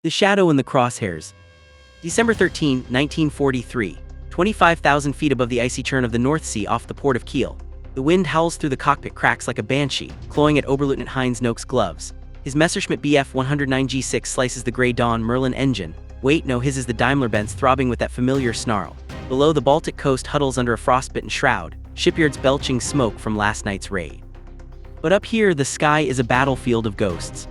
The Shadow in the Crosshairs. December 13, 1943, 25,000 feet above the icy churn of the North Sea off the port of Kiel. The wind howls through the cockpit cracks like a banshee, clawing at Oberleutnant Heinz Noak's gloves. His Messerschmitt Bf 109G6 slices the Grey Dawn Merlin engine. Wait, no, his is the Daimler-Benz throbbing with that familiar snarl. Below, the Baltic coast huddles under a frostbitten shroud, shipyards belching smoke from last night's raid. But up here, the sky is a battlefield of ghosts.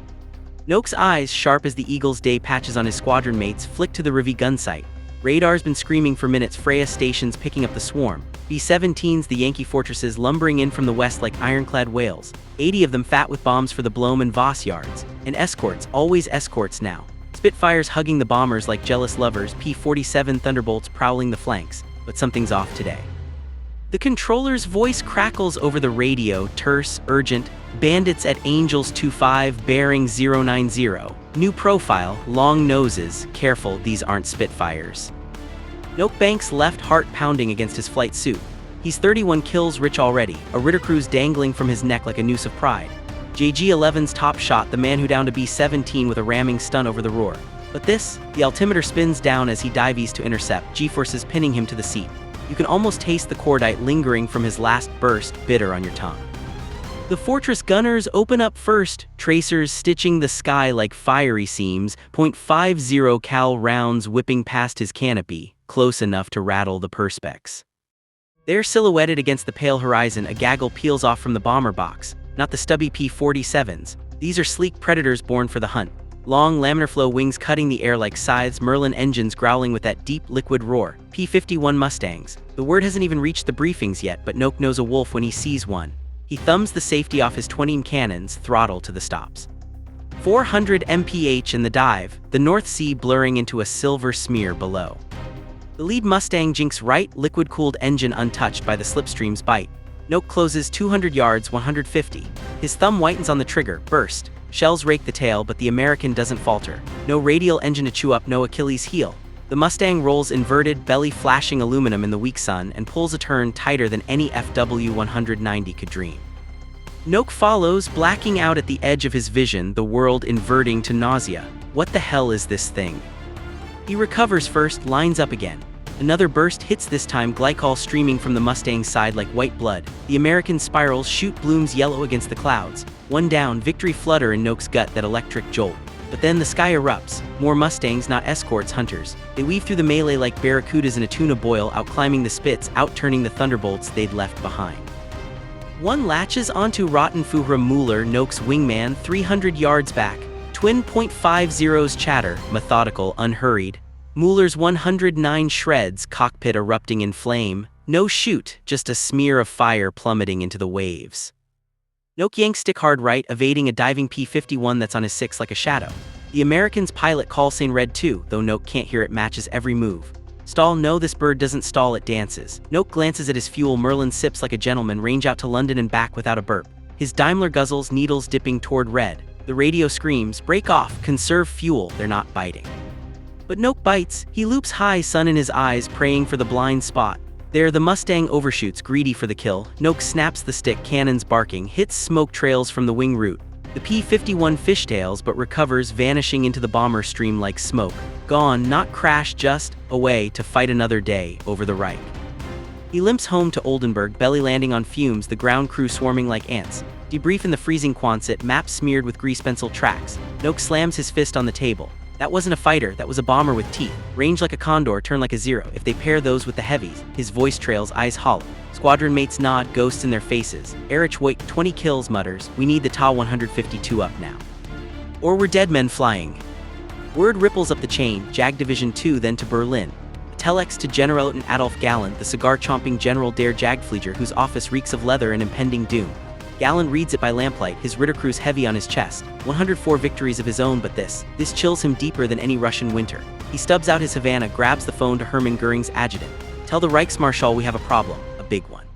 Noak's eyes, sharp as the Eagle's day patches on his squadron mates, flick to the Rivi gun sight. Radar's been screaming for minutes, Freya stations picking up the swarm. B-17s, the Yankee fortresses lumbering in from the west like ironclad whales. 80 of them fat with bombs for the Blom and Voss yards. And escorts, always escorts now. Spitfires hugging the bombers like jealous lovers, P-47 Thunderbolts prowling the flanks. But something's off today. The controller's voice crackles over the radio, terse, urgent. Bandits at Angels 25, bearing 090. New profile, long noses. Careful, these aren't Spitfires. Noak Banks' left heart pounding against his flight suit. He's 31 kills rich already, a Rittercruise dangling from his neck like a noose of pride. JG-11's top shot, the man who downed a B-17 with a ramming stun over the roar. But this, the altimeter spins down as he dives to intercept, G-forces pinning him to the seat. You can almost taste the cordite lingering from his last burst, bitter on your tongue. The fortress gunners open up first, tracers stitching the sky like fiery seams, .50 cal rounds whipping past his canopy, close enough to rattle the perspex. There, silhouetted against the pale horizon, a gaggle peels off from the bomber box, not the stubby P-47s. These are sleek predators born for the hunt. Long laminar flow wings cutting the air like scythes, Merlin engines growling with that deep liquid roar. P-51 Mustangs. The word hasn't even reached the briefings yet, but Noak knows a wolf when he sees one. He thumbs the safety off his 20 cannons, throttle to the stops. 400 mph in the dive, the North Sea blurring into a silver smear below. The lead Mustang jinks right, liquid-cooled engine untouched by the slipstream's bite. Noak closes 200 yards, 150. His thumb whitens on the trigger, burst. Shells rake the tail, but the American doesn't falter. No radial engine to chew up, no Achilles heel. The Mustang rolls inverted, belly flashing aluminum in the weak sun, and pulls a turn tighter than any FW 190 could dream. Noak follows, blacking out at the edge of his vision, the world inverting to nausea. What the hell is this thing? He recovers first, lines up again. Another burst hits, this time glycol streaming from the Mustang's side like white blood. The American spirals, shoot blooms yellow against the clouds. One down, victory flutter in Noak's gut, that electric jolt. But then the sky erupts. More Mustangs, not escorts, hunters. They weave through the melee like barracudas in a tuna boil, out-climbing the spits, out-turning the thunderbolts they'd left behind. One latches onto Rottenfuhrer Mueller, Noak's wingman, 300 yards back. Twin .50s chatter, methodical, unhurried. Mueller's 109 shreds, cockpit erupting in flame. No shoot, just a smear of fire plummeting into the waves. Noak yanks stick hard right, evading a diving P-51 that's on his 6 like a shadow. The American's pilot call sign red too, though Noak can't hear it, matches every move. Stall, no, this bird doesn't stall, it dances. Noak glances at his fuel, Merlin sips like a gentleman, range out to London and back without a burp. His Daimler guzzles, needles dipping toward red. The radio screams, break off, conserve fuel, they're not biting. But Noak bites. He loops high, sun in his eyes, praying for the blind spot. There, the Mustang overshoots, greedy for the kill. Noak snaps the stick, cannons barking, hits smoke trails from the wing root. The P-51 fishtails, but recovers, vanishing into the bomber stream like smoke. Gone, not crash, just away to fight another day over the Reich. He limps home to Oldenburg, belly landing on fumes, the ground crew swarming like ants. Debrief in the freezing Quonset, map smeared with grease pencil tracks. Noak slams his fist on the table. That wasn't a fighter, that was a bomber with teeth. Range like a condor, turn like a zero. If they pair those with the heavies, his voice trails, eyes hollow. Squadron mates nod, ghosts in their faces. Erich Voigt, 20 kills, mutters, we need the Ta-152 up now. Or we're dead men flying. Word ripples up the chain, Jag Division 2 then to Berlin. Telex to Generalleutnant Adolf Galland, the cigar-chomping General der Jagdflieger whose office reeks of leather and impending doom. Galland reads it by lamplight, his Rittercruise heavy on his chest. 104 victories of his own, but this chills him deeper than any Russian winter. He stubs out his Havana, grabs the phone to Hermann Göring's adjutant. Tell the Reichsmarschall we have a problem, a big one.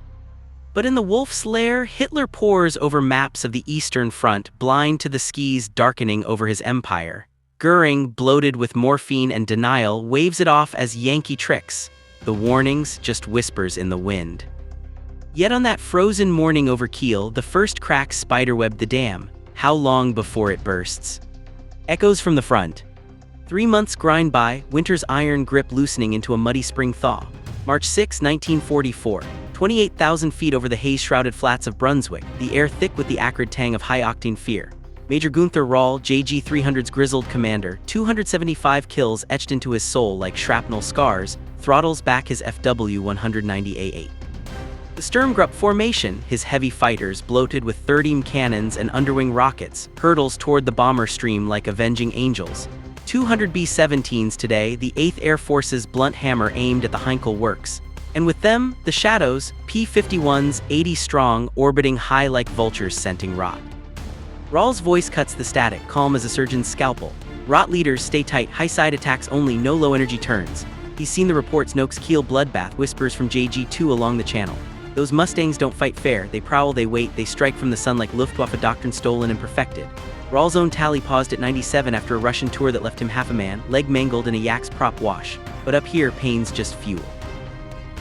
But in the wolf's lair, Hitler pores over maps of the Eastern Front, blind to the skis darkening over his empire. Göring, bloated with morphine and denial, waves it off as Yankee tricks. The warnings, just whispers in the wind. Yet on that frozen morning over Kiel, the first cracks spiderwebbed the dam. How long before it bursts? Echoes from the front. 3 months grind by, winter's iron grip loosening into a muddy spring thaw. March 6, 1944. 28,000 feet over the haze-shrouded flats of Brunswick, the air thick with the acrid tang of high-octane fear. Major Gunther Rahl, JG 300's grizzled commander, 275 kills etched into his soul like shrapnel scars, throttles back his FW 190A8. The Sturmgruppe formation, his heavy fighters bloated with 30 cannons and underwing rockets, hurtles toward the bomber stream like avenging angels. 200 B-17s today, the 8th Air Force's blunt hammer aimed at the Heinkel Works. And with them, the Shadows, P-51s, 80 strong, orbiting high like vultures scenting rot. Rahl's voice cuts the static, calm as a surgeon's scalpel. Rot leaders stay tight, high-side attacks only, no low-energy turns. He's seen the reports Noak's Kiel bloodbath, whispers from JG-2 along the channel. Those Mustangs don't fight fair, they prowl, they wait, they strike from the sun like Luftwaffe doctrine stolen and perfected. Rahl's own tally paused at 97 after a Russian tour that left him half a man, leg mangled in a yak's prop wash. But up here, pain's just fuel.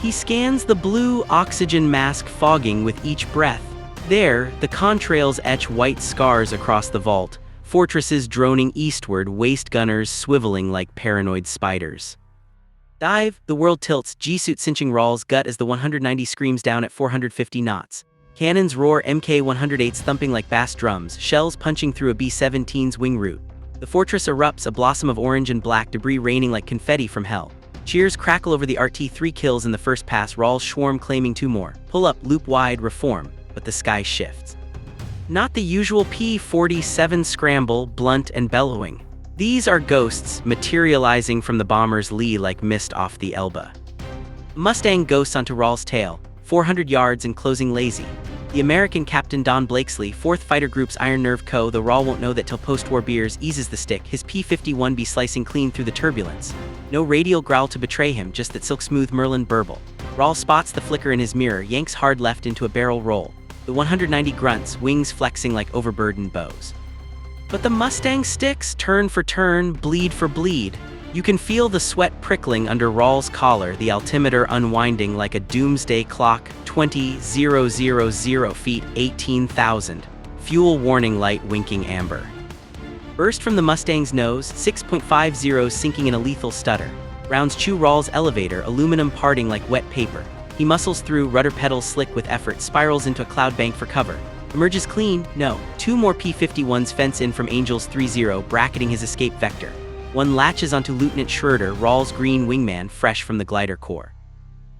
He scans the blue oxygen mask fogging with each breath. There, the contrails etch white scars across the vault, fortresses droning eastward, waist gunners swiveling like paranoid spiders. Dive, the world tilts, G-suit cinching Rahl's gut as the 190 screams down at 450 knots. Cannons roar, MK-108s thumping like bass drums, shells punching through a B-17's wing root. The fortress erupts, a blossom of orange and black debris raining like confetti from hell. Cheers crackle over the RT, 3 kills in the first pass, Rahl's swarm claiming 2 more. Pull up, loop wide, reform, but the sky shifts. Not the usual P-47 scramble, blunt and bellowing. These are ghosts materializing from the bomber's lee like mist off the Elbe. Mustang ghosts onto Rahl's tail, 400 yards and closing lazy. The American Captain Don Blakesley, 4th Fighter Group's Iron Nerve Co., though Rahl won't know that till post-war beers, eases the stick, his P-51 be slicing clean through the turbulence. No radial growl to betray him, just that silk-smooth Merlin burble. Rahl spots the flicker in his mirror, yanks hard left into a barrel roll. The 190 grunts, wings flexing like overburdened bows. But the Mustang sticks, turn for turn, bleed for bleed. You can feel the sweat prickling under Rahl's collar, the altimeter unwinding like a doomsday clock, 20,000 feet, 18,000. Fuel warning light winking amber. Burst from the Mustang's nose, 6.50 sinking in a lethal stutter. Rounds chew Rahl's elevator, aluminum parting like wet paper. He muscles through, rudder pedals slick with effort, spirals into a cloud bank for cover. Emerges clean, no. 2 more P-51s fence in from Angels 3-0, bracketing his escape vector. One latches onto Lieutenant Schroeder, Rahl's green wingman, fresh from the glider core.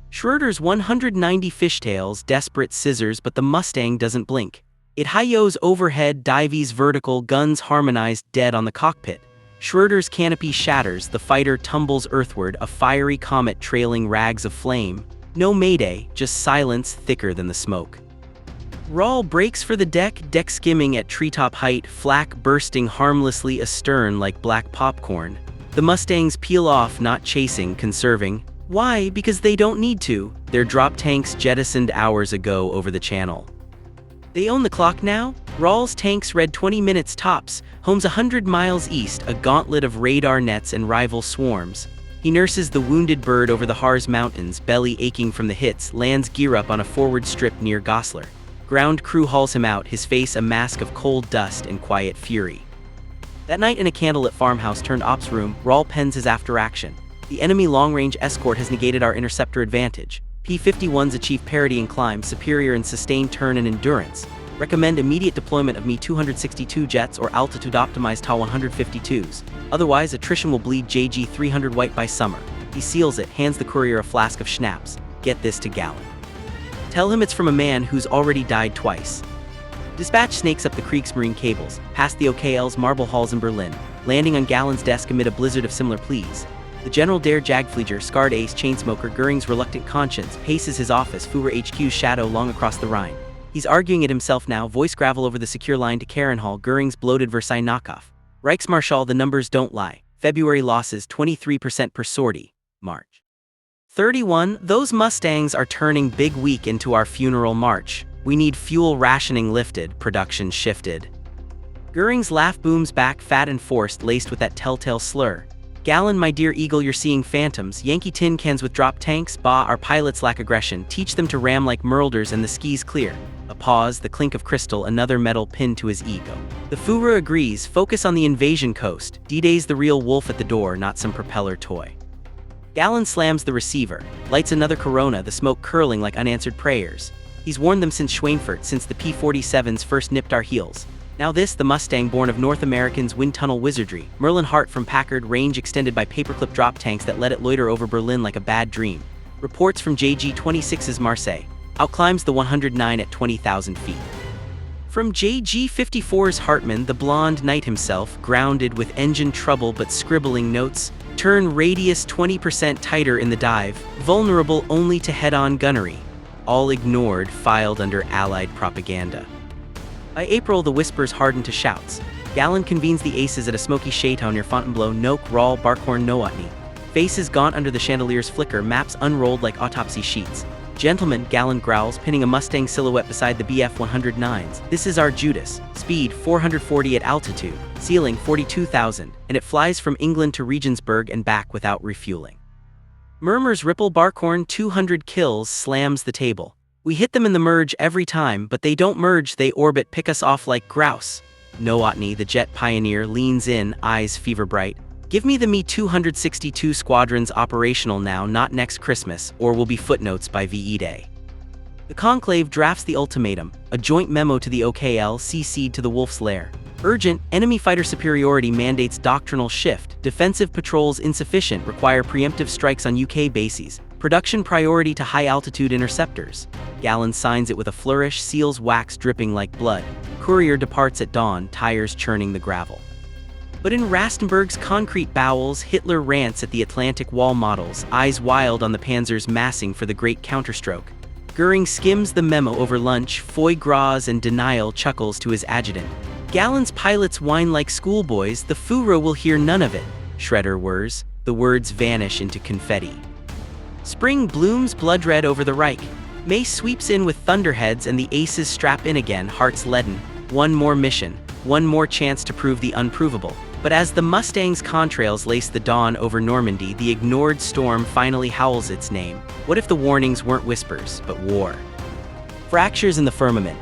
Schroeder's 190 fishtails, desperate scissors, but the Mustang doesn't blink. It hi-yos overhead, dives vertical, guns harmonized, dead on the cockpit. Schroeder's canopy shatters, the fighter tumbles earthward, a fiery comet trailing rags of flame. No mayday, just silence thicker than the smoke. Rahl breaks for the deck skimming at treetop height, flak bursting harmlessly astern like black popcorn. The Mustangs peel off, not chasing, conserving. Why? Because they don't need to. Their drop tanks jettisoned hours ago over the channel. They own the clock now? Rahl's tanks read 20 minutes tops, homes 100 miles east, a gauntlet of radar nets and rival swarms. He nurses the wounded bird over the Harz Mountains, belly aching from the hits, lands gear up on a forward strip near Goslar. Ground crew hauls him out, his face a mask of cold dust and quiet fury. That night in a candlelit farmhouse turned ops room, Rahl pens his after action. The enemy long-range escort has negated our interceptor advantage. P-51s achieve parity in climb, superior in sustained turn and endurance. Recommend immediate deployment of Me-262 jets or altitude-optimized Ta-152s. Otherwise, attrition will bleed JG-300 white by summer. He seals it, hands the courier a flask of schnapps. Get this to Gallon. Tell him it's from a man who's already died twice. Dispatch snakes up the Kriegsmarine cables, past the OKL's marble halls in Berlin, landing on Gallon's desk amid a blizzard of similar pleas. The General Der Jagdflieger, scarred ace, chainsmoker, Goering's reluctant conscience, paces his office, Führer HQ's shadow long across the Rhine. He's arguing it himself now, voice gravel over the secure line to Karenhall, Goering's bloated Versailles knockoff. Reichsmarschall, the numbers don't lie. February losses 23% per sortie. March 31, those Mustangs are turning big week into our funeral march. We need fuel rationing lifted, production shifted. Goering's laugh booms back, fat and forced, laced with that telltale slur. Gallon, my dear eagle, you're seeing phantoms. Yankee tin cans with drop tanks, bah, our pilots lack aggression. Teach them to ram like Merlders and the skis clear. A pause, the clink of crystal, another metal pinned to his ego. The Führer agrees, focus on the invasion coast. D-Day's the real wolf at the door, not some propeller toy. Gallon slams the receiver, lights another Corona, the smoke curling like unanswered prayers. He's warned them since Schweinfurt, since the P-47s first nipped our heels. Now this, the Mustang born of North Americans' wind tunnel wizardry. Merlin Hart from Packard, range extended by paperclip drop tanks that let it loiter over Berlin like a bad dream. Reports from JG-26's Marseille. Outclimbs the 109 at 20,000 feet. From JG-54's Hartmann, the blonde knight himself, grounded with engine trouble but scribbling notes, turn radius 20% tighter in the dive, vulnerable only to head-on gunnery. All ignored, filed under Allied propaganda. By April, the whispers harden to shouts. Gallon convenes the aces at a smoky chateau near Fontainebleau, Noak, Rahl, Barkhorn, Nootney. Faces gaunt under the chandelier's flicker, maps unrolled like autopsy sheets. Gentlemen, Gallon growls, pinning a Mustang silhouette beside the BF-109s. This is our Judas. Speed 440 at altitude, ceiling 42,000, and it flies from England to Regensburg and back without refueling. Murmurs ripple. Barkhorn, 200 kills, slams the table. We hit them in the merge every time, but they don't merge, they orbit, pick us off like grouse. Nootney, the jet pioneer, leans in, eyes fever bright. Give me the Me-262 squadrons operational now, not next Christmas, or will be footnotes by VE Day. The conclave drafts the ultimatum, a joint memo to the OKL CC'd to the Wolf's Lair. Urgent, enemy fighter superiority mandates doctrinal shift, defensive patrols insufficient, require preemptive strikes on UK bases, production priority to high-altitude interceptors. Gallon signs it with a flourish, seals wax dripping like blood. Courier departs at dawn, tires churning the gravel. But in Rastenburg's concrete bowels, Hitler rants at the Atlantic Wall models, eyes wild on the panzers massing for the great counterstroke. Goering skims the memo over lunch, foie gras and denial chuckles to his adjutant. Gallon's pilots whine like schoolboys, the Führer will hear none of it. Schroeder whirs, the words vanish into confetti. Spring blooms blood red over the Reich. May sweeps in with thunderheads and the aces strap in again, hearts leaden. One more mission, one more chance to prove the unprovable. But as the Mustang's contrails lace the dawn over Normandy, the ignored storm finally howls its name. What if the warnings weren't whispers, but war? Fractures in the firmament.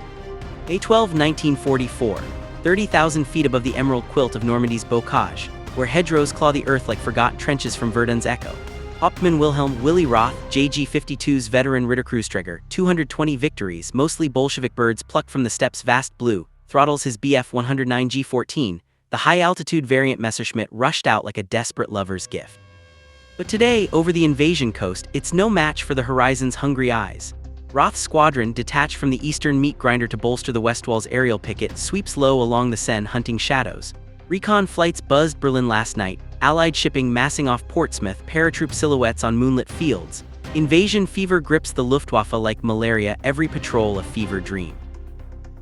May 12, 1944, 30,000 feet above the emerald quilt of Normandy's bocage, where hedgerows claw the earth like forgotten trenches from Verdun's echo. Hauptmann Wilhelm Willy Roth, JG-52's veteran Ritterkreuzträger, 220 victories, mostly Bolshevik birds plucked from the steppes vast blue, throttles his Bf-109 G-14, the high-altitude variant Messerschmitt rushed out like a desperate lover's gift. But today, over the invasion coast, it's no match for the horizon's hungry eyes. Roth's squadron, detached from the eastern meat grinder to bolster the Westwall's aerial picket, sweeps low along the Seine hunting shadows. Recon flights buzzed Berlin last night, Allied shipping massing off Portsmouth, paratroop silhouettes on moonlit fields. Invasion fever grips the Luftwaffe like malaria, every patrol a fever dream.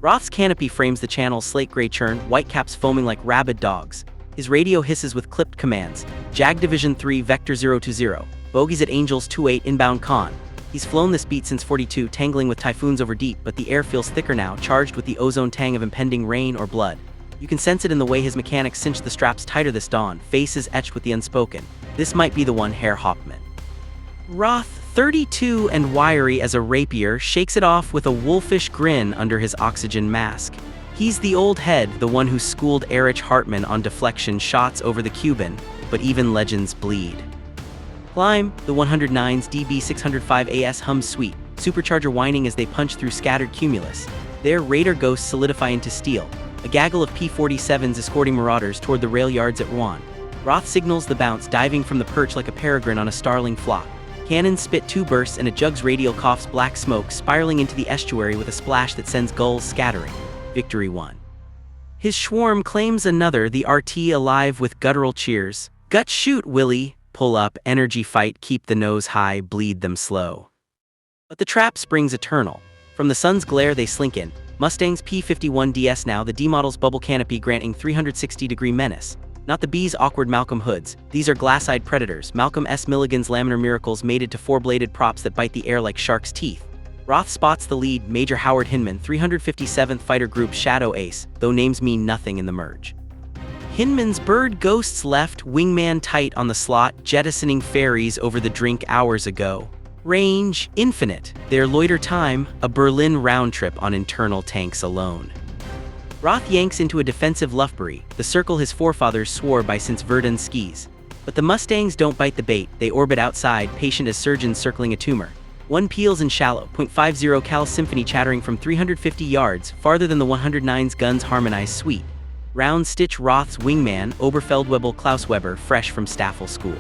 Roth's canopy frames the channel's slate-gray churn, whitecaps foaming like rabid dogs. His radio hisses with clipped commands. Jag Division 3 Vector 020, bogies at Angels 28 inbound con. He's flown this beat since 42, tangling with typhoons over deep, but the air feels thicker now, charged with the ozone tang of impending rain or blood. You can sense it in the way his mechanics cinch the straps tighter this dawn, faces etched with the unspoken. This might be the one, Herr Hauptmann. Roth, 32 and wiry as a rapier, shakes it off with a wolfish grin under his oxygen mask. He's the old head, the one who schooled Erich Hartmann on deflection shots over the Cuban, but even legends bleed. Climb, the 109's DB605AS hums sweet, supercharger whining as they punch through scattered cumulus. Their raider ghosts solidify into steel, a gaggle of P-47s escorting marauders toward the rail yards at Rouen. Roth signals the bounce, diving from the perch like a peregrine on a starling flock. Cannons spit two bursts and a jug's radial coughs black smoke, spiraling into the estuary with a splash that sends gulls scattering. Victory won. His swarm claims another, the RT alive with guttural cheers. Gut shoot, Willie. Pull up, energy fight, keep the nose high, bleed them slow. But the trap springs eternal. From the sun's glare they slink in. Mustang's P-51DS now, the D-model's bubble canopy granting 360-degree menace. Not the B's awkward Malcolm hoods, these are glass-eyed predators, Malcolm S. Milligan's laminar miracles mated to four-bladed props that bite the air like sharks' teeth. Roth spots the lead, Major Howard Hinman, 357th Fighter Group Shadow Ace, though names mean nothing in the merge. Hinman's bird ghosts left, wingman tight on the slot, jettisoning ferries over the drink hours ago. Range, infinite. Their loiter time, a Berlin round trip on internal tanks alone. Roth yanks into a defensive Lufbury, the circle his forefathers swore by since Verdun skis. But the Mustangs don't bite the bait, they orbit outside, patient as surgeons circling a tumor. One peels in shallow, .50 cal symphony chattering from 350 yards, farther than the 109's gun's harmonized suite. Round stitch Roth's wingman, Oberfeldwebel Klaus Weber, fresh from Staffel school.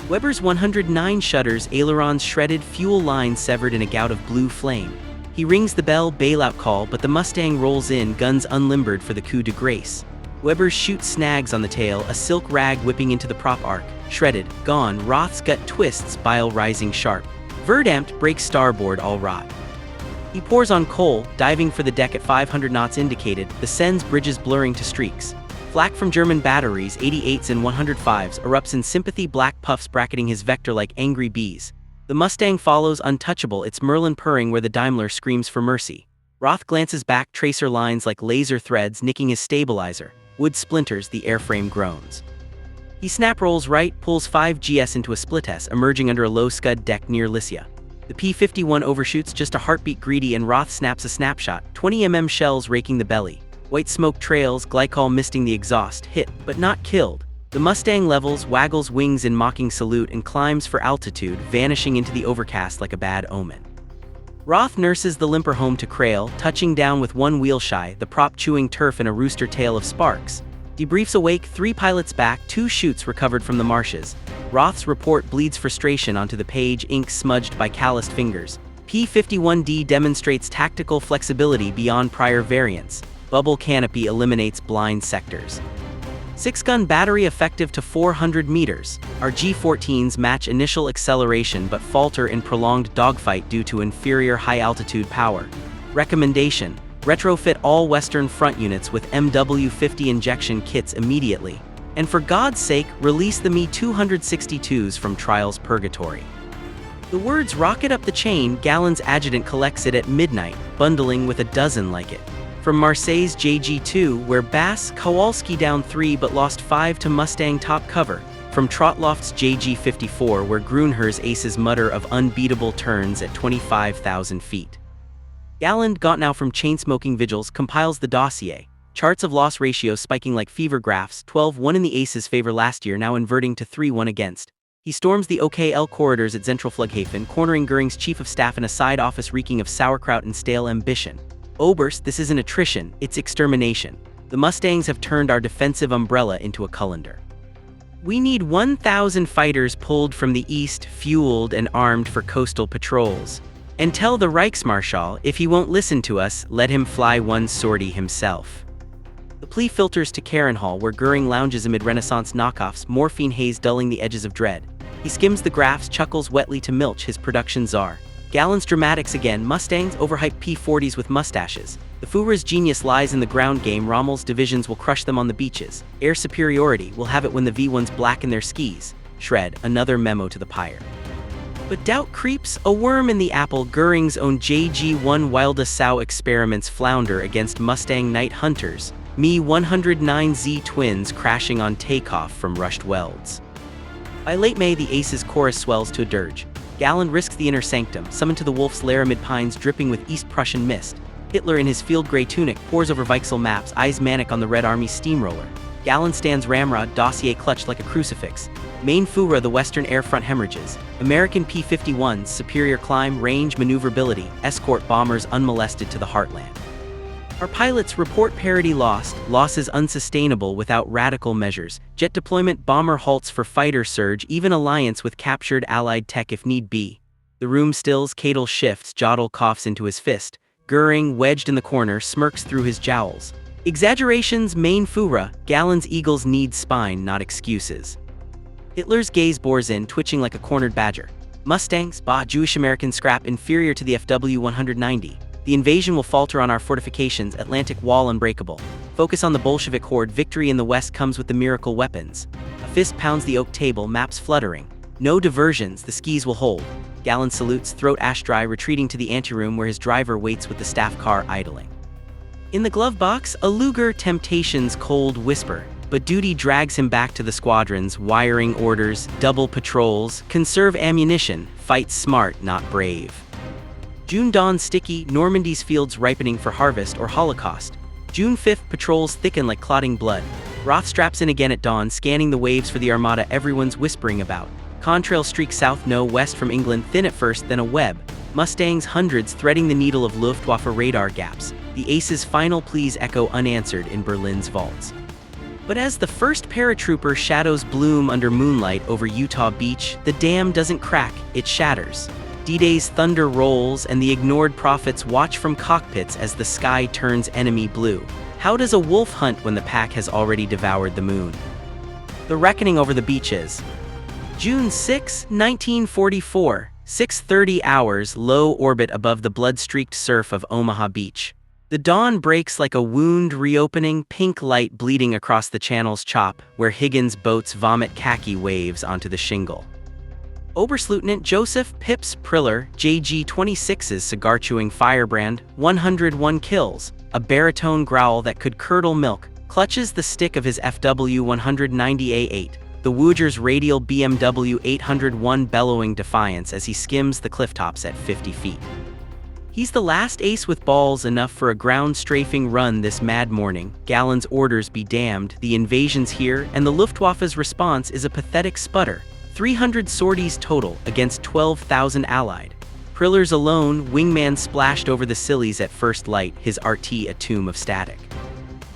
Weber's 109 shutters, ailerons shredded, fuel lines severed in a gout of blue flame. He rings the bell, bailout call, but the Mustang rolls in, guns unlimbered for the coup de grace. Weber's shoots snags on the tail, a silk rag whipping into the prop arc. Shredded, gone, Roth's gut twists, bile rising sharp. Verdamped breaks starboard all rot. He pours on coal, diving for the deck at 500 knots indicated, the Sens bridges blurring to streaks. Flak from German batteries, 88s and 105s, erupts in sympathy, black puffs bracketing his vector like angry bees. The Mustang follows untouchable, its Merlin purring where the Daimler screams for mercy. Roth glances back, tracer lines like laser threads nicking his stabilizer. Wood splinters, the airframe groans. He snap rolls right, pulls 5 GS into a split S, emerging under a low scud deck near Lycia. The P-51 overshoots just a heartbeat greedy and Roth snaps a snapshot, 20 shells raking the belly. White smoke trails, glycol misting the exhaust, hit, but not killed. The Mustang levels, waggles wings in mocking salute and climbs for altitude, vanishing into the overcast like a bad omen. Roth nurses the limper home to Crail, touching down with one wheel shy, the prop chewing turf in a rooster tail of sparks. Debriefs awake, 3 pilots back, 2 chutes recovered from the marshes. Roth's report bleeds frustration onto the page, ink smudged by calloused fingers. P-51D demonstrates tactical flexibility beyond prior variants. Bubble canopy eliminates blind sectors. 6-gun battery effective to 400 meters. Our G-14s match initial acceleration but falter in prolonged dogfight due to inferior high-altitude power. Recommendation: retrofit all Western front units with MW-50 injection kits immediately. And for God's sake, release the Me-262s from trials purgatory. The words rocket up the chain, Galland's adjutant collects it at midnight, bundling with a dozen like it. From Marseille's JG2, where Bass Kowalski down 3 but lost 5 to Mustang top cover. From Trotloft's JG54, where Grunher's aces mutter of unbeatable turns at 25,000 feet. Galland got now from chain-smoking vigils compiles the dossier. Charts of loss ratios spiking like fever graphs, 12-1 in the aces' favor last year, now inverting to 3-1 against. He storms the OKL corridors at Zentralflughafen, cornering Goering's chief of staff in a side office reeking of sauerkraut and stale ambition. Oberst, this isn't attrition, it's extermination. The Mustangs have turned our defensive umbrella into a colander. We need 1,000 fighters pulled from the east, fueled and armed for coastal patrols. And tell the Reichsmarschall, if he won't listen to us, let him fly one sortie himself. The plea filters to Carenhall, where Goering lounges amid Renaissance knockoffs, morphine haze dulling the edges of dread. He skims the graphs, chuckles wetly to Milch, his production czar. Galland's dramatics again, Mustangs, overhyped P-40s with mustaches. The Führer's genius lies in the ground game, Rommel's divisions will crush them on the beaches. Air superiority, will have it when the V-1s blacken their skis. Shred, another memo to the pyre. But doubt creeps, a worm in the apple, Goering's own JG-1 Wilde Sow experiments flounder against Mustang night hunters. Me-109Z twins crashing on takeoff from rushed welds. By late May, the Aces chorus swells to a dirge. Galland risks the inner sanctum, summoned to the Wolf's lair amid pines dripping with East Prussian mist. Hitler in his field gray tunic pores over Weichsel maps, eyes manic on the Red Army steamroller. Galland stands ramrod, dossier clutched like a crucifix. Main Führer, the Western air front hemorrhages. American P-51s, superior climb, range, maneuverability, escort bombers unmolested to the heartland. Our pilots report parity lost, losses unsustainable without radical measures. Jet deployment, bomber halts for fighter surge, even alliance with captured Allied tech if need be. The room stills, Cadel shifts, Jodl coughs into his fist. Goering, wedged in the corner, smirks through his jowls. Exaggerations, Main Führer, Galland's eagles need spine, not excuses. Hitler's gaze bores in, twitching like a cornered badger. Mustangs, Jewish-American scrap inferior to the FW-190. The invasion will falter on our fortifications, Atlantic wall unbreakable. Focus on the Bolshevik horde, victory in the west comes with the miracle weapons. A fist pounds the oak table, maps fluttering. No diversions, the skis will hold. Galland salutes, throat ash dry, retreating to the anteroom where his driver waits with the staff car idling. In the glove box, a Luger Temptations cold whisper. but duty drags him back to the squadrons, wiring orders, double patrols, conserve ammunition, fight smart, not brave. June dawns sticky, Normandy's fields ripening for harvest or holocaust. June 5th, patrols thicken like clotting blood. Roth straps in again at dawn, scanning the waves for the armada everyone's whispering about. Contrail streaks south, no west from England, thin at first, then a web. Mustangs, hundreds, threading the needle of Luftwaffe radar gaps. The ace's final pleas echo unanswered in Berlin's vaults. But as the first paratrooper shadows bloom under moonlight over Utah Beach, the dam doesn't crack, it shatters. D-Day's thunder rolls, and the ignored prophets watch from cockpits as the sky turns enemy blue. How does a wolf hunt when the pack has already devoured the moon? The reckoning over the beaches. June 6, 1944, 6:30 hours, low orbit above the blood-streaked surf of Omaha Beach. The dawn breaks like a wound reopening, pink light bleeding across the channel's chop, where Higgins' boats vomit khaki waves onto the shingle. Oberstleutnant Joseph Pips Priller, JG-26's cigar-chewing firebrand, 101 kills, a baritone growl that could curdle milk, clutches the stick of his FW-190A8, the Wooger's radial BMW 801 bellowing defiance as he skims the clifftops at 50 feet. He's the last ace with balls enough for a ground-strafing run this mad morning. Gallen's orders be damned, the invasion's here, and the Luftwaffe's response is a pathetic sputter. 300 sorties total against 12,000 allied. Priller's alone, wingman splashed over the Scillies at first light, his RT a tomb of static.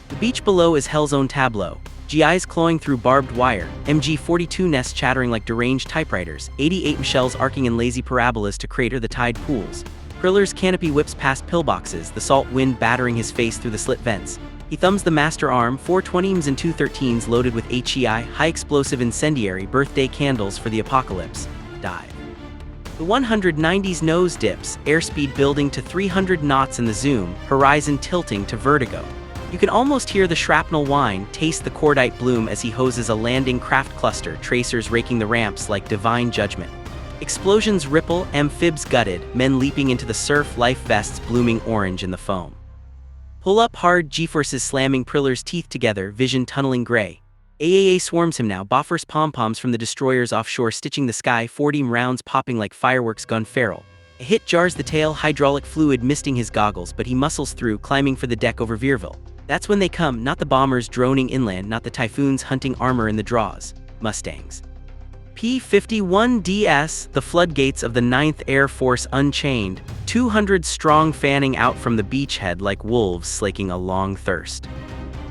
The beach below is hell's own tableau. GIs clawing through barbed wire, MG-42 nests chattering like deranged typewriters, 88 shells arcing in lazy parabolas to crater the tide pools. Priller's canopy whips past pillboxes, the salt wind battering his face through the slit vents. He thumbs the master arm, 420s and 213s loaded with HEI, high-explosive incendiary birthday candles for the apocalypse. Dive. The 190's nose dips, airspeed building to 300 knots in the zoom, horizon tilting to vertigo. You can almost hear the shrapnel whine, taste the cordite bloom as he hoses a landing craft cluster, tracers raking the ramps like divine judgment. Explosions ripple, amphibs gutted, men leaping into the surf, life vests blooming orange in the foam. Pull up hard, G-forces slamming Priller's teeth together, vision tunneling gray. AAA swarms him now, Bofors pom-poms from the destroyers offshore stitching the sky, 40 rounds popping like fireworks gun feral. A hit jars the tail, hydraulic fluid misting his goggles, but he muscles through, climbing for the deck over Vierville. That's when they come, not the bombers droning inland, not the typhoons hunting armor in the draws. Mustangs. P-51DS, the floodgates of the 9th Air Force unchained, 200 strong fanning out from the beachhead like wolves slaking a long thirst.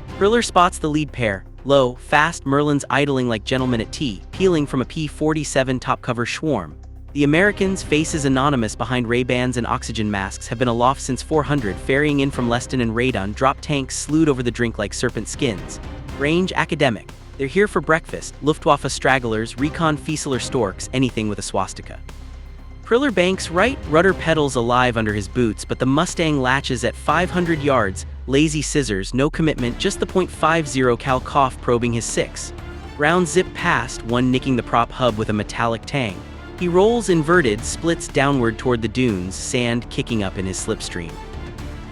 Priller spots the lead pair, low, fast Merlins idling like gentlemen at tea, peeling from a P-47 top-cover swarm. The Americans, faces anonymous behind Ray-Bans and oxygen masks, have been aloft since 400, ferrying in from Leston and Radon, drop tanks slewed over the drink like serpent skins. Range academic. They're here for breakfast, Luftwaffe stragglers, recon Fieseler storks, anything with a swastika. Priller banks right, rudder pedals alive under his boots, but the Mustang latches at 500 yards, lazy scissors, no commitment, just the .50 cal cough probing his 6. Rounds zip past, one nicking the prop hub with a metallic tang. He rolls inverted, splits downward toward the dunes, sand kicking up in his slipstream.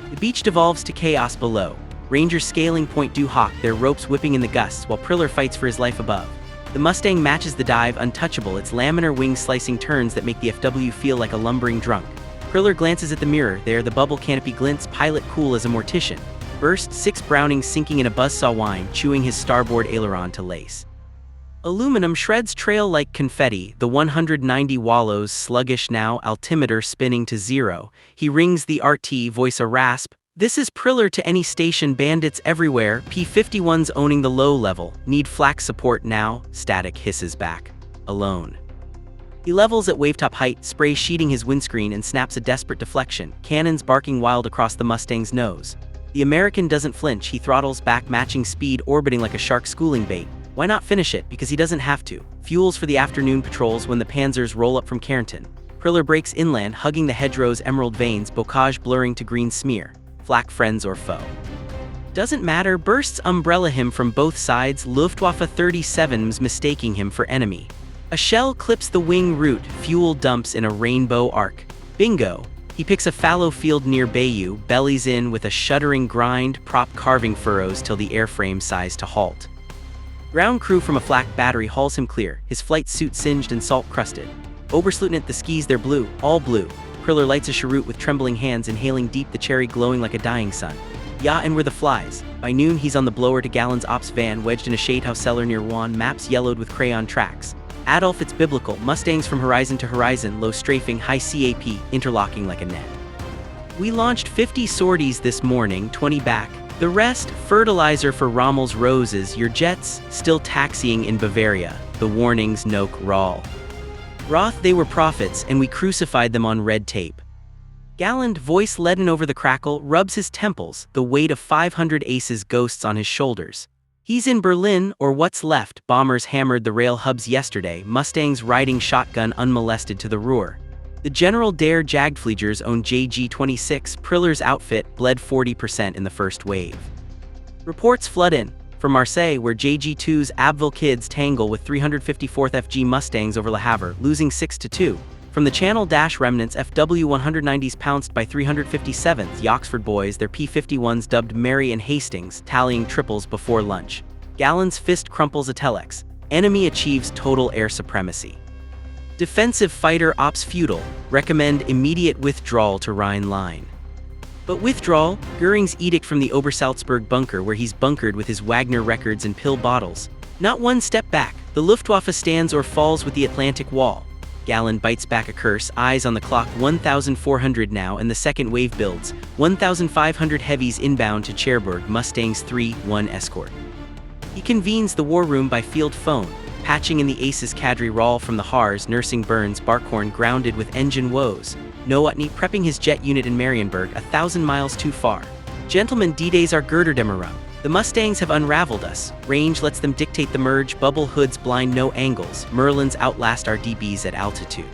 The beach devolves to chaos below. Rangers scaling Point du Hoc, their ropes whipping in the gusts, while Priller fights for his life above. The Mustang matches the dive, untouchable, its laminar wing slicing turns that make the FW feel like a lumbering drunk. Priller glances at the mirror, there the bubble canopy glints, pilot cool as a mortician. Burst, 6 Brownings sinking in a buzzsaw whine, chewing his starboard aileron to lace. Aluminum shreds trail like confetti, the 190 wallows sluggish now, altimeter spinning to 0. He rings the RT, voice a rasp. This is Priller to any station, bandits everywhere, P-51's owning the low level, need flak support now, static hisses back. Alone. He levels at wavetop height, spray sheeting his windscreen and snaps a desperate deflection, cannons barking wild across the Mustang's nose. The American doesn't flinch, he throttles back matching speed, orbiting like a shark schooling bait. Why not finish it? Because he doesn't have to. Fuels for the afternoon patrols when the Panzers roll up from Carrington. Priller breaks inland, hugging the hedgerow's emerald veins, bocage blurring to green smear. Flak friends or foe. Doesn't matter, bursts umbrella him from both sides, Luftwaffe 37's mistaking him for enemy. A shell clips the wing root, fuel dumps in a rainbow arc. Bingo! He picks a fallow field near Bayou, bellies in with a shuddering grind, prop carving furrows till the airframe sighs to halt. Ground crew from a flak battery hauls him clear, his flight suit singed and salt-crusted. Oberstleutnant the skis they're blue, all blue. Priller lights a cheroot with trembling hands, inhaling deep, the cherry glowing like a dying sun. Yeah, and we're the flies. By noon he's on the blower to Gallen's ops van, wedged in a shadehouse cellar near Juan, maps yellowed with crayon tracks. Adolf, it's biblical, Mustangs from horizon to horizon, low strafing, high CAP, interlocking like a net. We launched 50 sorties this morning, 20 back. The rest, fertilizer for Rommel's roses, your jets, still taxiing in Bavaria. The warnings noke rawl. Roth, they were prophets, and we crucified them on red tape. Galland, voice leaden over the crackle, rubs his temples, the weight of 500 aces ghosts on his shoulders. He's in Berlin, or what's left. Bombers hammered the rail hubs yesterday, Mustangs riding shotgun unmolested to the Ruhr. The General der Jagdfliegers owned JG-26, Priller's outfit bled 40% in the first wave. Reports flood in from Marseille, where JG-2's Abville kids tangle with 354th FG Mustangs over Le Havre, losing 6-2. From the Channel Dash remnants, FW-190s pounced by 357th, the Oxford boys, their P-51s dubbed Mary and Hastings, tallying triples before lunch. Gallen's fist crumples a telex. Enemy achieves total air supremacy. Defensive fighter ops futile, recommend immediate withdrawal to Rhine line. But withdrawal, Goering's edict from the Obersalzberg bunker, where he's bunkered with his Wagner records and pill bottles. Not one step back, the Luftwaffe stands or falls with the Atlantic Wall. Gallen bites back a curse, eyes on the clock, 1,400 now, and the second wave builds. 1,500 heavies inbound to Cherbourg, Mustangs 3-1 escort. He convenes the war room by field phone, patching in the Aces cadre roll from the Haars, nursing burns, Barkhorn grounded with engine woes. Nowotny prepping his jet unit in Marienburg, 1,000 miles too far. Gentlemen, D-Days are Götterdämmerung. The Mustangs have unraveled us. Range lets them dictate the merge, bubble hoods blind no angles. Merlins outlast our DBs at altitude.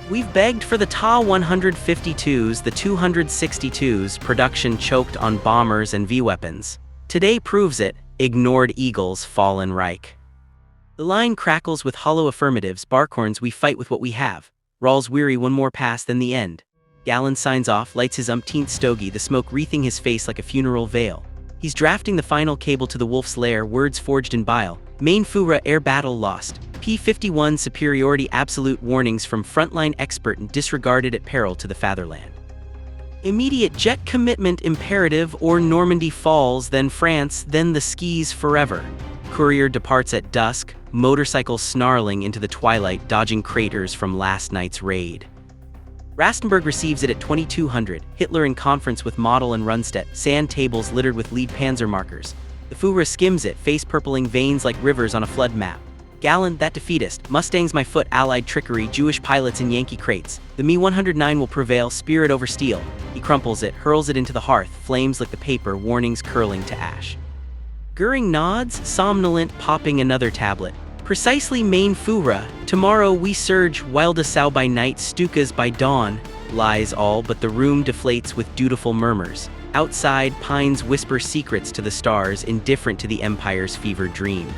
We've begged for the Ta-152s, the 262s, production choked on bombers and V-weapons. Today proves it, ignored Eagles, fallen Reich. The line crackles with hollow affirmatives, Barkhorns, we fight with what we have. Rawls weary, one more pass than the end. Gallen signs off, lights his umpteenth stogie, the smoke wreathing his face like a funeral veil. He's drafting the final cable to the Wolf's Lair, words forged in bile. Main Führer, air battle lost. P-51 superiority, absolute warnings from frontline expert and disregarded at peril to the fatherland. Immediate jet commitment imperative, or Normandy falls, then France, then the skis forever. Courier departs at dusk, motorcycle snarling into the twilight, dodging craters from last night's raid. Rastenburg receives it at 2200, Hitler in conference with Model and Rundstedt, sand tables littered with lead panzer markers. The Führer skims it, face-purpling veins like rivers on a flood map. Gallen, that defeatist, Mustangs my foot, Allied trickery, Jewish pilots in Yankee crates. The Me-109 will prevail, spirit over steel. He crumples it, hurls it into the hearth, flames lick the paper, warnings curling to ash. Goering nods, somnolent, popping another tablet. Precisely, Main Führer. Tomorrow we surge, Wildesau by night, Stukas by dawn. Lies all, but the room deflates with dutiful murmurs. Outside, pines whisper secrets to the stars, indifferent to the Empire's fevered dream.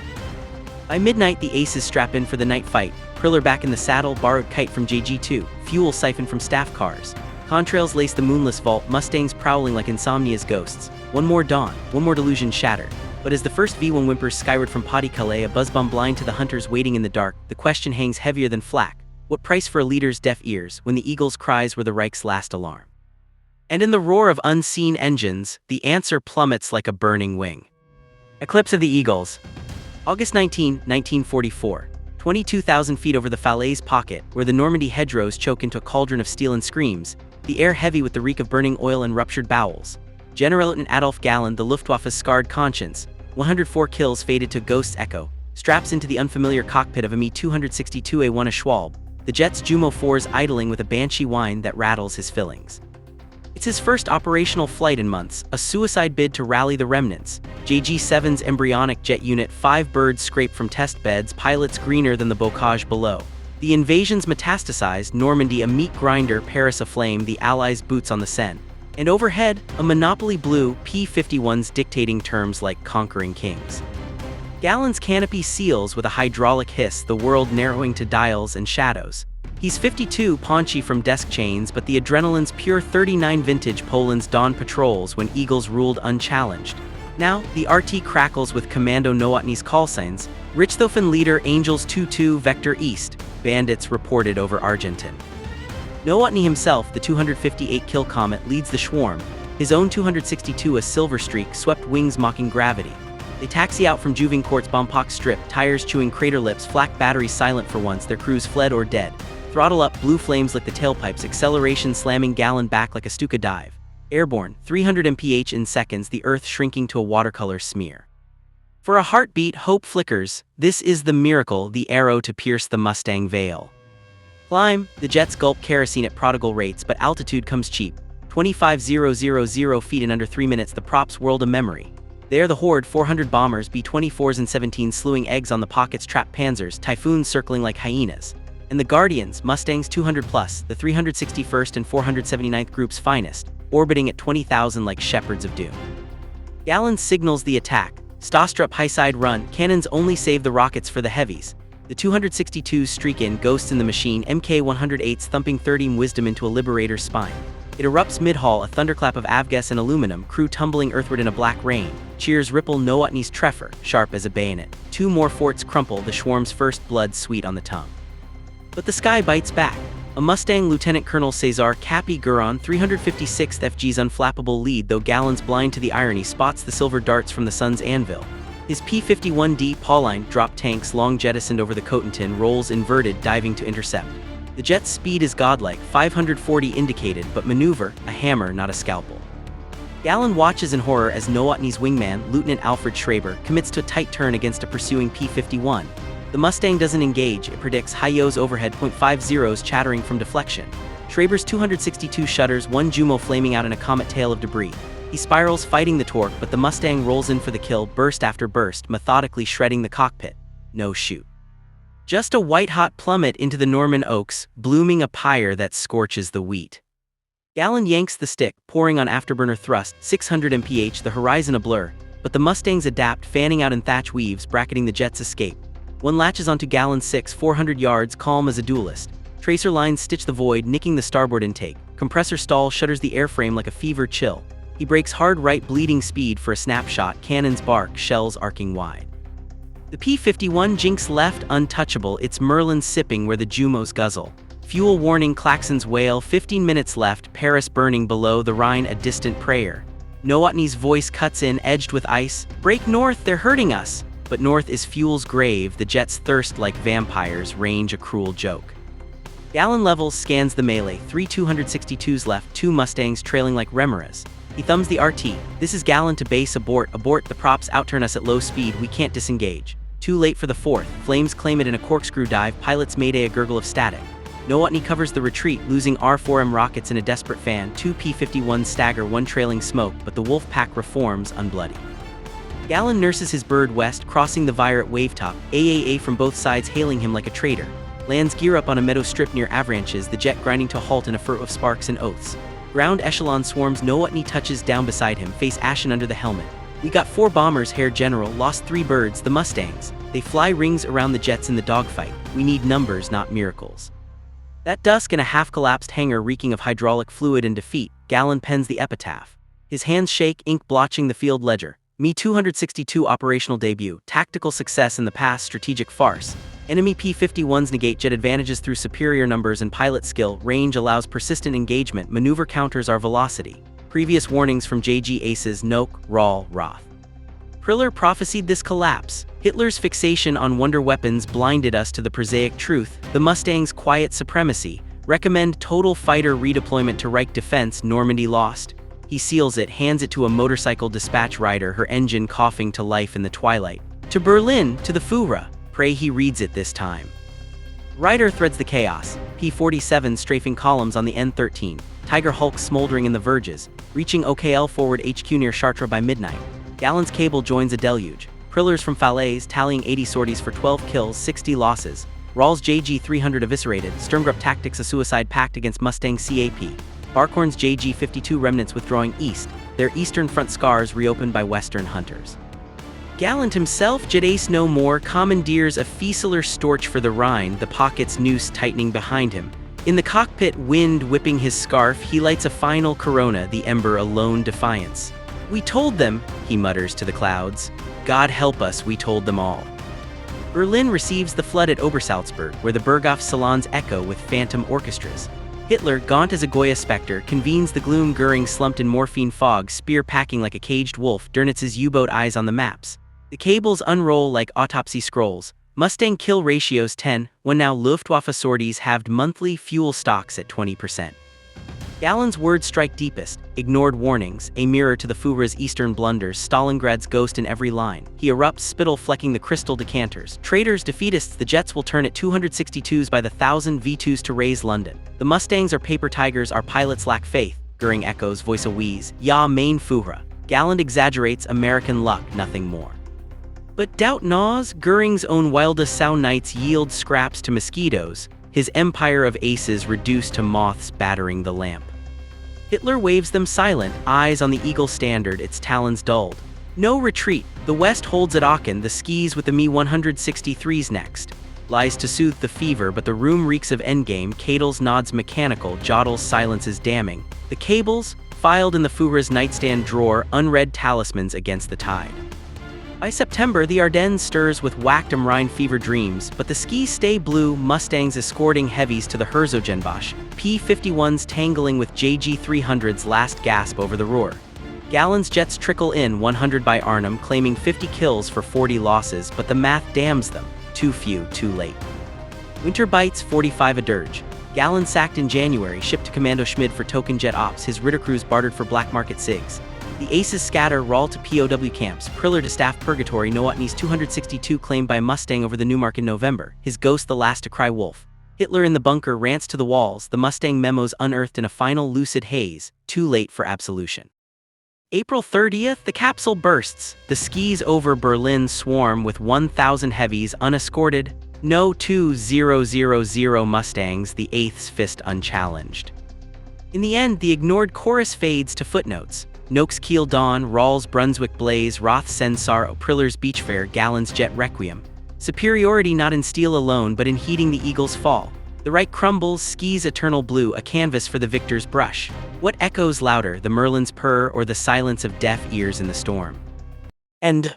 By midnight, the Aces strap in for the night fight. Priller back in the saddle, borrowed kite from JG-2, fuel siphoned from staff cars. Contrails lace the moonless vault, Mustangs prowling like insomnia's ghosts. One more dawn, one more delusion shattered. But as the first V1 whimpers skyward from Pas-de-Calais, a buzzbomb blind to the hunters waiting in the dark, the question hangs heavier than flak. What price for a leader's deaf ears, when the Eagle's cries were the Reich's last alarm? And in the roar of unseen engines, the answer plummets like a burning wing. Eclipse of the Eagles. August 19, 1944. 22,000 feet over the Falaise pocket, where the Normandy hedgerows choke into a cauldron of steel and screams, the air heavy with the reek of burning oil and ruptured bowels. Generalleutnant Adolf Galland, the Luftwaffe's scarred conscience, 104 kills faded to ghost's echo, straps into the unfamiliar cockpit of a Me-262A1 a Schwalbe, the jet's Jumo 4s idling with a banshee whine that rattles his fillings. It's his first operational flight in months, a suicide bid to rally the remnants. JG-7's embryonic jet unit, 5 birds scraped from test beds, pilots greener than the bocage below. The invasion's metastasized, Normandy a meat grinder, Paris aflame, the Allies' boots on the Seine. And overhead, a monopoly blue, P-51s dictating terms like conquering kings. Gallen's canopy seals with a hydraulic hiss, the world narrowing to dials and shadows. He's 52, paunchy from desk chains, but the adrenaline's pure 39 vintage Poland's dawn patrols when Eagles ruled unchallenged. Now, the RT crackles with Commando Nowotny's call signs, Richthofen leader Angels 2-2 Vector East, bandits reported over Argentin. Nowotny himself, the 258-kill Comet, leads the swarm, his own 262 a silver streak swept wings mocking gravity. They taxi out from Juvincourt's Bompak strip, tires chewing crater lips, flak batteries silent for once, their crews fled or dead. Throttle up, blue flames lick the tailpipes, acceleration slamming Gallon back like a Stuka dive. Airborne, 300 mph in seconds, the earth shrinking to a watercolor smear. For a heartbeat, hope flickers. This is the miracle, the arrow to pierce the Mustang veil. Climb, the jets gulp kerosene at prodigal rates, but altitude comes cheap. 25,000 feet in under 3 minutes, the props whirled a memory. There the horde, 400 bombers, B-24s and 17s slewing eggs on the pockets, trapped panzers, typhoons circling like hyenas. And the Guardians, Mustangs 200+, the 361st and 479th Group's finest, orbiting at 20,000 like shepherds of doom. Gallon signals the attack. Stostrup high-side run, cannons only save the rockets for the heavies. The 262s streak in, ghosts in the machine, MK-108s thumping 30 wisdom into a Liberator's spine. It erupts mid-haul, a thunderclap of avgas and aluminum, crew tumbling earthward in a black rain. Cheers ripple Nowotny's treffer, sharp as a bayonet. 2 more forts crumple, the swarm's first blood sweet on the tongue. But the sky bites back. A Mustang Lieutenant Colonel Cesar Cappy Guron, 356th FG's unflappable lead, though Gallon's blind to the irony, spots the silver darts from the sun's anvil. His P-51D Pauline drop tanks long jettisoned over the Cotentin rolls inverted, diving to intercept. The jet's speed is godlike, 540 indicated, but maneuver, a hammer, not a scalpel. Gallon watches in horror as Nowotny's wingman, Lieutenant Alfred Schraber, commits to a tight turn against a pursuing P-51. The Mustang doesn't engage, it predicts high-yos overhead, .50s chattering from deflection. Schraber's 262 shutters, one Jumo flaming out in a comet tail of debris. He spirals, fighting the torque, but the Mustang rolls in for the kill, burst after burst, methodically shredding the cockpit. No shoot. Just a white-hot plummet into the Norman Oaks, blooming a pyre that scorches the wheat. Gallon yanks the stick, pouring on afterburner thrust, 600 mph, the horizon a blur, but the Mustangs adapt, fanning out in thatch weaves, bracketing the jet's escape. One latches onto Gallon 6, 400 yards, calm as a duelist. Tracer lines stitch the void, nicking the starboard intake. Compressor stall shudders the airframe like a fever chill. He breaks hard right, bleeding speed for a snapshot, cannons bark, shells arcing wide. The P-51 jinks left, untouchable, its Merlin sipping where the Jumos guzzle. Fuel warning, klaxons wail, 15 minutes left, Paris burning below, the Rhine a distant prayer. Nowotny's voice cuts in, edged with ice. Break north, they're hurting us. But north is fuel's grave, the jets thirst like vampires, range a cruel joke. Gallon levels, scans the melee, 3 262s left, 2 Mustangs trailing like remeras. He thumbs the RT. This is Gallon to base, abort, the props outturn us at low speed, we can't disengage. Too late for the fourth, flames claim it in a corkscrew dive, pilots mayday, a gurgle of static. Nowotny covers the retreat, losing R4M rockets in a desperate fan, 2 P-51s stagger, 1 trailing smoke, but the wolf pack reforms, unbloody. Gallon nurses his bird west, crossing the Vire at wavetop, AAA from both sides hailing him like a traitor. Lands gear up on a meadow strip near avalanches, the jet grinding to a halt in a fur of sparks and oaths. Ground echelon swarms, Nowotny touches down beside him, face ashen under the helmet. We got 4 bombers, Herr General, lost 3 birds, the Mustangs. They fly rings around the jets in the dogfight. We need numbers, not miracles. That dusk in a half-collapsed hangar reeking of hydraulic fluid and defeat, Gallon pens the epitaph. His hands shake, ink blotching the field ledger. Me-262 operational debut, tactical success in the past, strategic farce. Enemy P-51s negate jet advantages through superior numbers and pilot skill, range allows persistent engagement, maneuver counters our velocity. Previous warnings from JG aces Noak, Rahl, Roth. Priller prophesied this collapse. Hitler's fixation on wonder weapons blinded us to the prosaic truth, the Mustang's quiet supremacy. Recommend total fighter redeployment to Reich defense, Normandy lost. He seals it, hands it to a motorcycle dispatch rider, her engine coughing to life in the twilight. To Berlin, to the Führer. Pray he reads it this time. Rider threads the chaos, P-47 strafing columns on the N-13, Tiger Hulk smoldering in the verges, reaching OKL forward HQ near Chartres by midnight. Gallon's cable joins a deluge. Prillers from Falaise tallying 80 sorties for 12 kills, 60 losses. Rahl's JG-300 eviscerated, Sturmgruppe tactics a suicide pact against Mustang CAP. Barkhorn's JG-52 remnants withdrawing east, their eastern front scars reopened by western hunters. Gallant himself, jet ace no more, commandeers a Fieseler Storch for the Rhine, the pocket's noose tightening behind him. In the cockpit, wind whipping his scarf, he lights a final Corona, the ember a lone defiance. "We told them," he mutters to the clouds. "God help us, we told them all." Berlin receives the flood at Obersalzberg, where the Berghof salons echo with phantom orchestras. Hitler, gaunt as a Goya specter, convenes the gloom. Goering, slumped in morphine fog, spear packing like a caged wolf. Dernitz's U-boat eyes on the maps. The cables unroll like autopsy scrolls. Mustang kill ratios 10:1 now. Luftwaffe sorties halved monthly fuel stocks at 20%. Galen's words strike deepest. Ignored warnings, a mirror to the Führer's eastern blunders. Stalingrad's ghost in every line. He erupts, spittle flecking the crystal decanters. Traitors, defeatists, the jets will turn at 262s by the 1,000 V2s to raise London. The Mustangs are paper tigers, our pilots lack faith. Goering echoes, voice a wheeze. Ja, mein Führer. Galland exaggerates, American luck, nothing more. But doubt gnaws. Goering's own wildest Sau knights yield scraps to mosquitoes. His empire of aces reduced to moths battering the lamp. Hitler waves them silent, eyes on the eagle standard, its talons dulled. No retreat. The West holds at Aachen, the skis with the Me-163s next. Lies to soothe the fever, but the room reeks of endgame. Cadles nods mechanical, Jodel's silence is damning. The cables, filed in the Führer's nightstand drawer, unread talismans against the tide. By September, the Ardennes stirs with whacked am Rhine fever dreams, but the skis stay blue. Mustangs escorting heavies to the Herzogenbosch. P-51s tangling with JG-300's last gasp over the Ruhr. Galen's jets trickle in, 100 by Arnhem, claiming 50 kills for 40 losses, but the math damns them. Too few, too late. Winter bites, 45 a dirge. Galen sacked in January, shipped to Commando Schmid for token jet ops. His Rittercrews bartered for black market SIGs. The aces scatter, rawl to POW camps. Priller to staff purgatory. Nowotny's 262 claimed by Mustang over the Newmark in November. His ghost the last to cry wolf. Hitler in the bunker rants to the walls. The Mustang memos unearthed in a final lucid haze. Too late for absolution. April 30th, the capsule bursts. The skis over Berlin swarm with 1,000 heavies unescorted. No 2000 Mustangs, the eighth's fist unchallenged. In the end, the ignored chorus fades to footnotes. Noakes Kiel Dawn, Rawls Brunswick Blaze, Roth Sensar, Priller's Beachfair, Galen's Jet Requiem. Superiority not in steel alone, but in heeding the eagle's fall. The right crumbles, skis eternal blue, a canvas for the victor's brush. What echoes louder, the Merlin's purr or the silence of deaf ears in the storm? End.